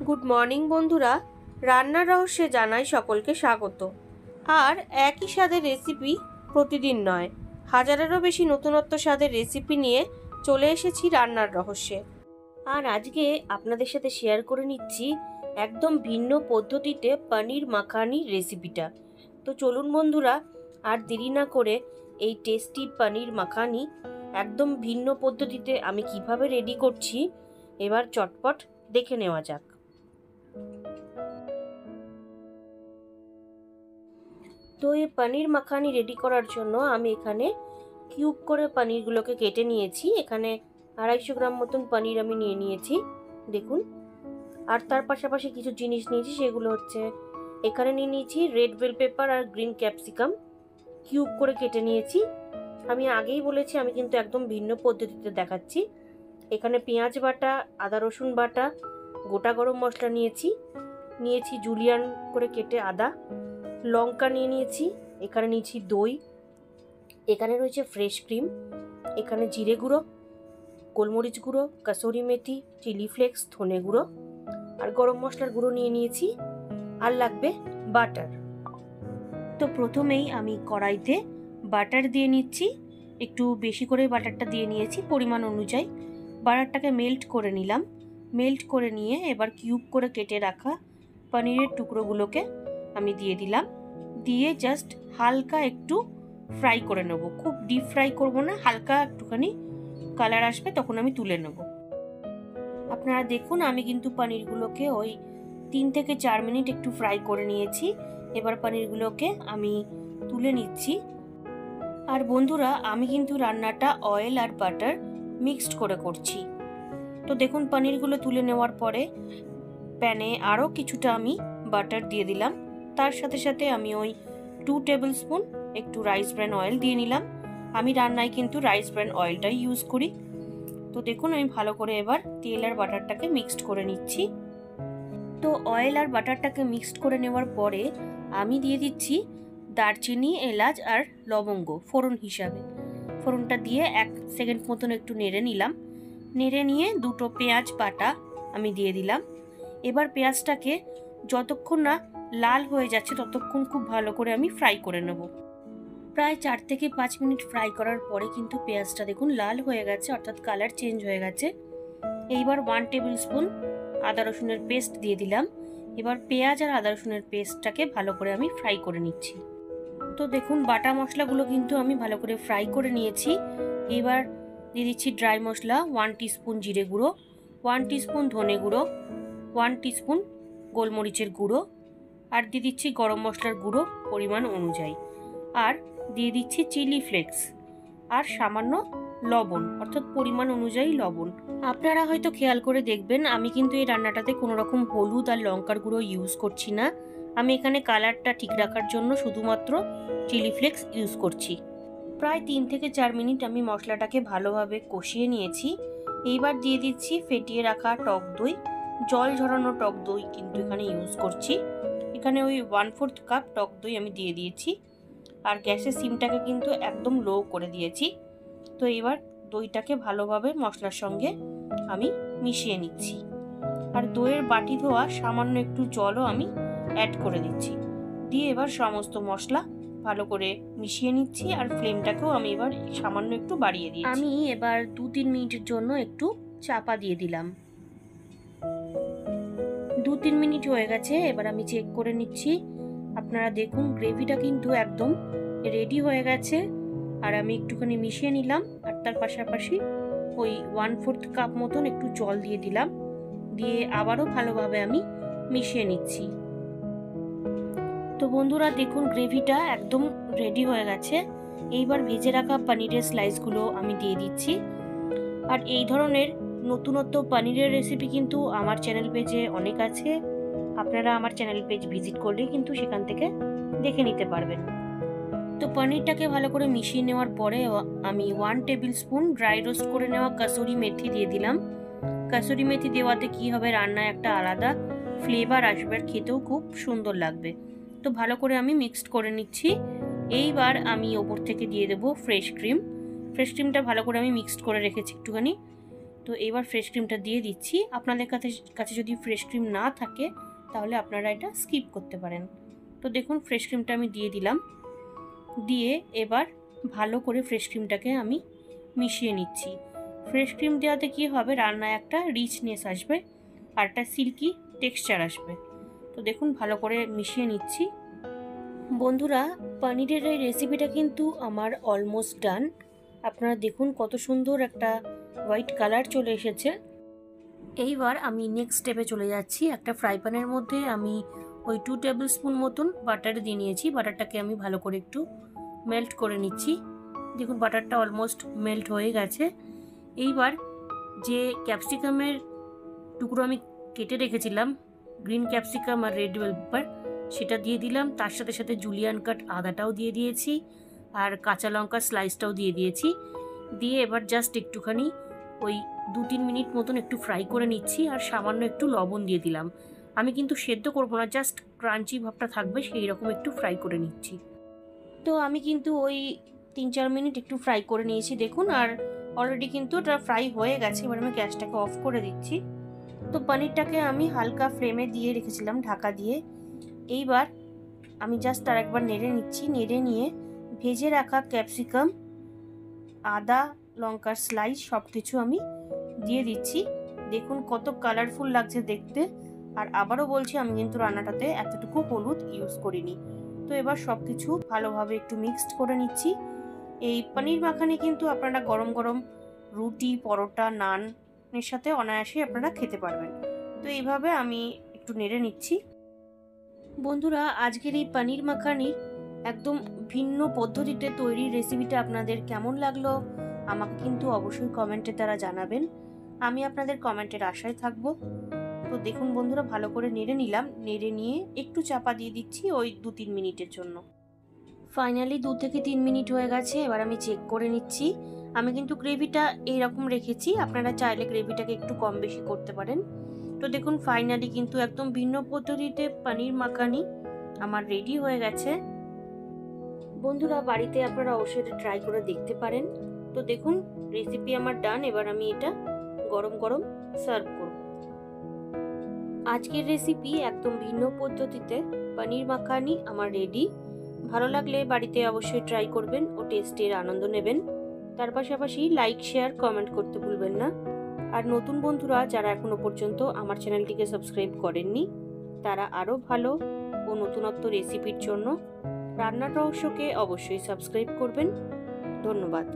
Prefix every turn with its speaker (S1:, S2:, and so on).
S1: Good morning বন্ধুরা, রান্নার রহস্যে জানাই সকলকে স্বাগত। আর একই স্বাদের রেসিপি প্রতিদিন নয়, হাজারেরও বেশি নতুনত্ব স্বাদের রেসিপি নিয়ে চলে এসেছি রান্নার রহস্যে। আর আজকে আপনাদের সাথে শেয়ার করে নিচ্ছি একদম ভিন্ন পদ্ধতিতে পনির মাখানি রেসিপিটা। তো চলুন বন্ধুরা, আর দেরি না করে এই টেস্টি পনির মাখানি একদম ভিন্ন পদ্ধতিতে আমি কিভাবে রেডি করছি এবার চটপট দেখে নেওয়া যাক। তো এই পনির মাখানি রেডি করার জন্য আমি এখানে কিউব করে পনিরগুলোকে কেটে নিয়েছি। এখানে 250 গ্রাম মতন পনির আমি নিয়ে নিয়েছি, দেখুন। আর তার পাশাপাশি কিছু জিনিস নিয়েছি, সেগুলো হচ্ছে এখানে নিয়ে নিয়েছি রেড বেল পেপার আর গ্রিন ক্যাপসিকাম, কিউব করে কেটে নিয়েছি। আমি আগেই বলেছি আমি কিন্তু একদম ভিন্ন পদ্ধতিতে দেখাচ্ছি। এখানে পেঁয়াজ বাটা, আদা রসুন বাটা, গোটা গরম মশলা নিয়েছি জুলিয়ান করে কেটে আদা, লঙ্কা নিয়ে নিয়েছি, এখানে নিয়েছি দই, এখানে রয়েছে ফ্রেশ ক্রিম, এখানে জিরে গুঁড়ো, গোলমরিচ গুঁড়ো, কাসুরি মেথি, চিলি ফ্লেক্স, ধনে গুঁড়ো আর গরম মশলার গুঁড়ো নিয়ে নিয়েছি। আর লাগবে বাটার। তো প্রথমেই আমি কড়াইতে বাটার দিয়ে নিচ্ছি, একটু বেশি করে বাটারটা দিয়ে নিয়েছি পরিমাণ অনুযায়ী। বাটারটাকে মেল্ট করে নিলাম। মেল্ট করে নিয়ে এবার কিউব করে কেটে রাখা পনিরের টুকরোগুলোকে আমি দিয়ে দিলাম। দিয়ে জাস্ট হালকা একটু ফ্রাই করে নেব, খুব ডিপ ফ্রাই করব না, হালকা একটুখানি কালার আসবে তখন আমি তুলে নেব। আপনারা দেখুন আমি কিন্তু পনিরগুলোকে ওই 3 থেকে 4 মিনিট একটু ফ্রাই করে নিয়েছি। এবার পনিরগুলোকে আমি তুলে নিচ্ছি। আর বন্ধুরা, আমি কিন্তু রান্নাটা অয়েল আর বাটার মিক্সড করে করছি। তো দেখুন পনিরগুলো তুলে নেওয়ার পরে প্যানে আরও কিছুটা আমি বাটার দিয়ে দিলাম। তার সাথে সাথে আমি ওই 2 টেবিল স্পুন একটু রাইস ব্র্যান অয়েল দিয়ে নিলাম। আমি রান্নায় কিন্তু রাইস ব্র্যান অয়েলটাই ইউজ করি। তো দেখুন আমি ভালো করে এবার তেল আর বাটারটাকে মিক্সড করে নিচ্ছি। তো অয়েল আর বাটারটাকে মিক্সড করে নেওয়ার পরে আমি দিয়ে দিচ্ছি দারচিনি, এলাচ আর লবঙ্গ ফোড়ন হিসাবে। ফোড়নটা দিয়ে 1 সেকেন্ড মতন একটু নেড়ে নিলাম। নেড়ে নিয়ে 2টো পেঁয়াজ বাটা আমি দিয়ে দিলাম। এবার পেঁয়াজটাকে যতক্ষণ না লাল হয়ে যাচ্ছে ততক্ষণ খুব ভালো করে আমি ফ্রাই করে নেব। প্রায় 4 থেকে 5 মিনিট ফ্রাই করার পরে কিন্তু পেঁয়াজটা দেখুন লাল হয়ে গেছে, অর্থাৎ কালার চেঞ্জ হয়ে গেছে। এইবার 1 টেবিল স্পুন আদা রসুনের পেস্ট দিয়ে দিলাম। এবার পেঁয়াজ আর আদা রসুনের পেস্টটাকে ভালো করে আমি ফ্রাই করে নিচ্ছি। তো দেখুন বাটা মশলাগুলো কিন্তু আমি ভালো করে ফ্রাই করে নিয়েছি। এবার দিয়ে দিচ্ছি ড্রাই মশলা 1 টিস্পুন জিরে গুঁড়ো, 1 টিস্পুন ধনে গুঁড়ো, 1 টিস্পুন গোলমরিচের গুঁড়ো আর দিয়ে দিচ্ছি গরম মশলার গুঁড়ো পরিমাণ অনুযায়ী। আর দিয়ে দিচ্ছি চিলি ফ্লেক্স আর সামান্য লবণ, অর্থাৎ পরিমাণ অনুযায়ী লবণ। আপনারা হয়তো খেয়াল করে দেখবেন আমি কিন্তু এই রান্নাটাতে কোনো রকম হলুদ আর লঙ্কার গুঁড়ো ইউজ করছি না। আমি এখানে কালারটা ঠিক রাখার জন্য শুধুমাত্র চিলি ফ্লেক্স ইউজ করছি। প্রায় 3 থেকে 4 মিনিট আমি মশলাটাকে ভালোভাবে কষিয়ে নিয়েছি। এইবার দিয়ে দিচ্ছি ফেটিয়ে রাখা টক দই, জল ঝরানো টক দই কিন্তু এখানে ইউজ করছি। এখানে ওই 1/4 কাপ টক দই আমি দিয়ে দিয়েছি। আর গ্যাসের সিমটাকে কিন্তু একদম লো করে দিয়েছি। তো এবার দইটাকে ভালোভাবে মশলার সঙ্গে আমি মিশিয়ে নিচ্ছি। আর দইয়ের বাটি ধোয়া সামান্য একটু জলও আমি অ্যাড করে দিচ্ছি। দিয়ে এবার সমস্ত মশলা ভালো করে মিশিয়ে নিচ্ছি। আর ফ্লেমটাকেও আমি এবার সামান্য একটু বাড়িয়ে দিয়েছি। আমি এবার 2-3 মিনিটের জন্য একটু চাপা দিয়ে দিলাম। 2-3 মিনিট হয়ে গেছে, এবার আমি চেক করে নিচ্ছি। আপনারা দেখুন গ্রেভিটা কিন্তু একদম রেডি হয়ে গেছে। আর আমি একটুখানি মিশিয়ে নিলাম। আর তার পাশাপাশি ওই 1/4 কাপ মতন একটু জল দিয়ে দিলাম। দিয়ে আবারও ভালোভাবে আমি মিশিয়ে নিচ্ছি। তো বন্ধুরা দেখুন গ্রেভিটা একদম রেডি হয়ে গেছে। এইবার ভেজে রাখা পনিরের স্লাইসগুলো আমি দিয়ে দিচ্ছি। আর এই ধরনের নতুনত্ব পনিরের রেসিপি কিন্তু আমার চ্যানেল পেজে অনেক আছে। আপনারা আমার চ্যানেল পেজ ভিজিট করলেই কিন্তু সেখান থেকে দেখে নিতে পারবেন। তো পনিরটাকে ভালো করে মিশিয়ে নেওয়ার পরে আমি 1 টেবিল স্পুন ড্রাই রোস্ট করে নেওয়া কাসুরি মেথি দিয়ে দিলাম। কাসুরি মেথি দেওয়াতে কি হবে, রান্নায় একটা আলাদা ফ্লেভার আসবে আর খেতেও খুব সুন্দর লাগবে। তো ভালো করে আমি মিক্সড করে নিচ্ছি। এইবার আমি ওপর থেকে দিয়ে দেবো ফ্রেশ ক্রিম। ফ্রেশ ক্রিমটা ভালো করে আমি মিক্সড করে রেখেছি একটুখানি। তো তো এবার ফ্রেশ ক্রিমটা দিয়ে দিচ্ছি। আপনাদের কাছে যদি ফ্রেশ ক্রিম না থাকে তাহলে আপনারা এটা স্কিপ করতে পারেন। তো দেখুন ফ্রেশ ক্রিমটা আমি দিয়ে দিলাম। দিয়ে এবার ভালো করে ফ্রেশ ক্রিমটাকে আমি মিশিয়ে নিচ্ছি। ফ্রেশ ক্রিম দেওয়াতে কী হবে, রান্নায় একটা রিচনেস আসবে আর একটা সিল্কি টেক্সচার আসবে। তো দেখুন ভালো করে মিশিয়ে নিচ্ছি। বন্ধুরা, পনিরের এই রেসিপিটা কিন্তু আমার অলমোস্ট ডান। আপনারা দেখুন কত সুন্দর একটা হোয়াইট কালার চলে এসেছে। এইবার আমি নেক্সট স্টেপে চলে যাচ্ছি। একটা ফ্রাই প্যানের মধ্যে আমি ওই 2 টেবিল স্পুন মতন বাটার দিয়ে নিয়েছি। বাটারটাকে আমি ভালো করে একটু মেল্ট করে নিচ্ছি। দেখুন বাটারটা অলমোস্ট মেল্ট হয়ে গেছে। এইবার যে ক্যাপসিকামের টুকরো আমি কেটে রেখেছিলাম, গ্রিন ক্যাপসিকাম আর রেড বেল পেপার, সেটা দিয়ে দিলাম। তার সাথে সাথে জুলিয়ান কাট আদাটাও দিয়ে দিয়েছি আর কাঁচা লঙ্কার স্লাইসটাও দিয়ে দিয়েছি। দিয়ে এবার জাস্ট একটুখানি ওই 2-3 মিনিট মতন একটু ফ্রাই করে নিচ্ছি আর সামান্য একটু লবণ দিয়ে দিলাম। আমি কিন্তু সেদ্ধ করবো না, জাস্ট ক্রাঞ্চি ভাবটা থাকবে সেই রকম একটু ফ্রাই করে নিচ্ছি। তো আমি কিন্তু ওই 3-4 মিনিট একটু ফ্রাই করে নিয়েছি দেখুন, আর অলরেডি কিন্তু ওটা ফ্রাই হয়ে গেছে। এবার আমি গ্যাসটাকে অফ করে দিচ্ছি। তো পনিরটাকে আমি হালকা ফ্লেমে দিয়ে রেখেছিলাম ঢাকা দিয়ে। এইবার আমি জাস্ট আর একবার নেড়ে নিচ্ছি। নেড়ে নিয়ে ভেজে রাখা ক্যাপসিকাম, আদা, লঙ্কার স্লাইস সব কিছু আমি দিয়ে দিচ্ছি। দেখুন কত কালারফুল লাগছে দেখতে। আর আবারও বলছি, আমি কিন্তু রান্নাটাতে এতটুকু হলুদ ইউজ করিনি। তো এবার সব কিছু ভালোভাবে একটু মিক্সড করে নিচ্ছি। এই পনির মাখানি কিন্তু আপনারা গরম গরম রুটি, পরোটা, নানের সাথে অনায়াসে আপনারা খেতে পারবেন। তো এইভাবে আমি একটু নেড়ে নিচ্ছি। বন্ধুরা, আজকের এই পনির মাখানির একদম ভিন্ন পদ্ধতিতে তৈরি রেসিপিটা আপনাদের কেমন লাগলো আমাকে কিন্তু অবশ্যই কমেন্টে দ্বারা জানাবেন। আমি আপনাদের কমেন্টের আশায় থাকবো। তো দেখুন বন্ধুরা, ভালো করে নেড়ে নিলাম। নেড়ে নিয়ে একটু চাপা দিয়ে দিচ্ছি ওই 2-3 মিনিটের জন্য। ফাইনালি 2 থেকে 3 মিনিট হয়ে গেছে। এবার আমি চেক করে নিচ্ছি। আমি কিন্তু গ্রেভিটা এইরকম রেখেছি, আপনারা চাইলে গ্রেভিটাকে একটু কম বেশি করতে পারেন। তো দেখুন ফাইনালি কিন্তু একদম ভিন্ন পদ্ধতিতে পনির মাখানি আমার রেডি হয়ে গেছে। বন্ধুরা, বাড়িতে আপনারা অবশ্যই এটা ট্রাই করে দেখতে পারেন। তো দেখুন রেসিপি আমার ডান। এবার আমি এটা গরম গরম সার্ভ করব। আজকের রেসিপি একদম ভিন্ন পদ্ধতিতে পনির মাখানি আমার রেডি। ভালো লাগলে বাড়িতে অবশ্যই ট্রাই করবেন ও টেস্টের আনন্দ নেবেন। তার পাশাপাশি লাইক, শেয়ার, কমেন্ট করতে ভুলবেন না। আর নতুন বন্ধুরা যারা এখনো পর্যন্ত আমার চ্যানেলটিকে সাবস্ক্রাইব করেননি, তারা আরও ভালো ও নতুনত্ব রেসিপির জন্য রান্নার রহস্যকে অবশ্যই সাবস্ক্রাইব করবেন। ধন্যবাদ।